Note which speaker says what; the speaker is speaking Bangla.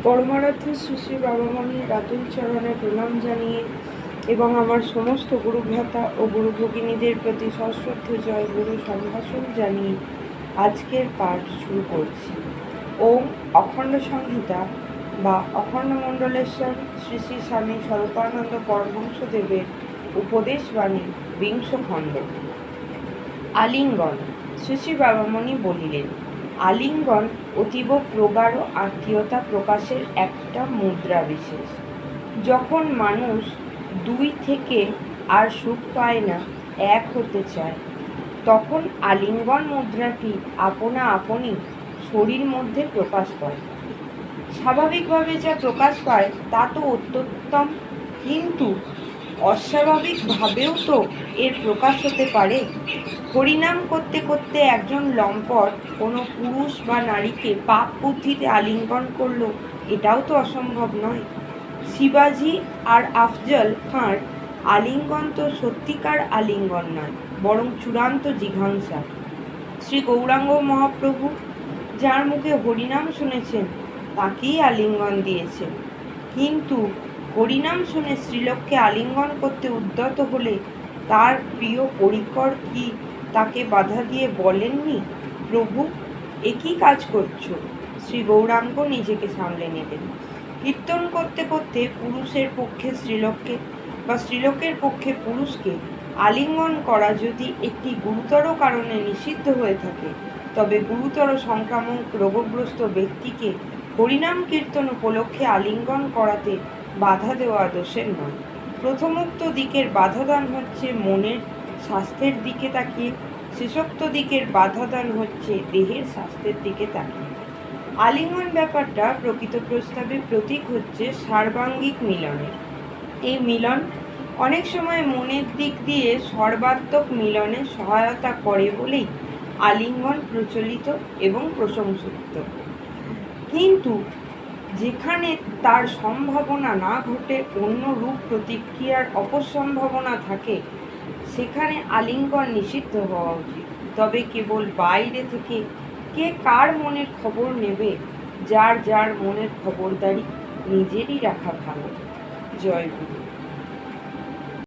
Speaker 1: পরমারাধ্য শ্রী শ্রী বাবামণির রাতুল চরণে প্রণাম জানিয়ে এবং আমার সমস্ত গুরুভ্রাতা ও গুরু ভগিনীদের প্রতি সশ্রদ্ধ জয় গুরু সম্ভাষণ জানিয়ে আজকের পাঠ শুরু করছি। ওম অখণ্ড সংহিতা বা অখণ্ড মণ্ডলেশ্বর শ্রী শ্রী স্বামী স্বরূপানন্দ পরমহংসদেবের উপদেশ বাণী 20 খণ্ড। আলিঙ্গন। শ্রী শ্রী বাবামণি বলিলেন, আলিঙ্গন অতীব প্রগাঢ় আত্মীয়তা প্রকাশের একটা মুদ্রা বিশেষ। যখন মানুষ দুই থেকে আর সুখ পায় না, এক হতে চায়, তখন আলিঙ্গন মুদ্রাটি আপনা আপনি শরীর মধ্যে প্রকাশ পায়। স্বাভাবিকভাবে যা প্রকাশ পায় তা তো অত্যুত্তম, কিন্তু অস্বাভাবিকভাবেও তো এর প্রকাশ হতে পারে। হরিনাম করতে করতে একজন লম্পট কোনো পুরুষ বা নারীকে পাপ বুদ্ধিতে আলিঙ্গন করলো, এটাও তো অসম্ভব নয়। শিবাজি আর আফজল খাঁর আলিঙ্গন তো সত্যিকার আলিঙ্গন নয়, বরং চূড়ান্ত জিঘাংসা। শ্রী গৌরাঙ্গ মহাপ্রভু যার মুখে হরিনাম শুনেছেন তাকেই আলিঙ্গন দিয়েছেন, কিন্তু হরিনাম শুনে স্ত্রীলোককে আলিঙ্গন করতে উদ্যত হলে তার প্রিয় পরিকর কি তাকে বাধা দিয়ে বলেননি, প্রভু এ কী কাজ করছো? শ্রী গৌরাঙ্গ নিজেকে সামলে নেবেন। কীর্তন করতে করতে পুরুষের পক্ষে স্ত্রীলোককে বা স্ত্রীলোকের পক্ষে পুরুষকে আলিঙ্গন করা যদি একটি গুরুতর কারণে নিষিদ্ধ হয়ে থাকে, তবে গুরুতর সংক্রামক রোগগ্রস্ত ব্যক্তিকে হরিনাম কীর্তন উপলক্ষে আলিঙ্গন করাতে বাধা দেওয়া দোষের নয়। প্রথমোক্ত দিকের বাধাদান হচ্ছে মনের স্বাস্থ্যের দিকে তাকিয়ে, শেষোক্ত দিকের বাধাদান হচ্ছে দেহের স্বাস্থ্যের দিকে তাকিয়ে। আলিঙ্গন ব্যাপারটা প্রকৃত প্রস্তাবে প্রতীক হচ্ছে সার্বাঙ্গিক মিলনের। এই মিলন অনেক সময় মনের দিক দিয়ে সর্বাত্মক মিলনে সহায়তা করে বলেই আলিঙ্গন প্রচলিত এবং প্রশংসিত। কিন্তু যেখানে তার সম্ভাবনা না ঘটে অন্য রূপ প্রতিক্রিয়ার অপসম্ভাবনা থাকে, সেখানে আলিঙ্গন নিষিদ্ধ হওয়া উচিত। তবে কেবল বাইরে থেকে কে কার মনের খবর নেবে, যার যার মনের খবরদারি নিজেরই রাখা ভালো। জয় গুরু।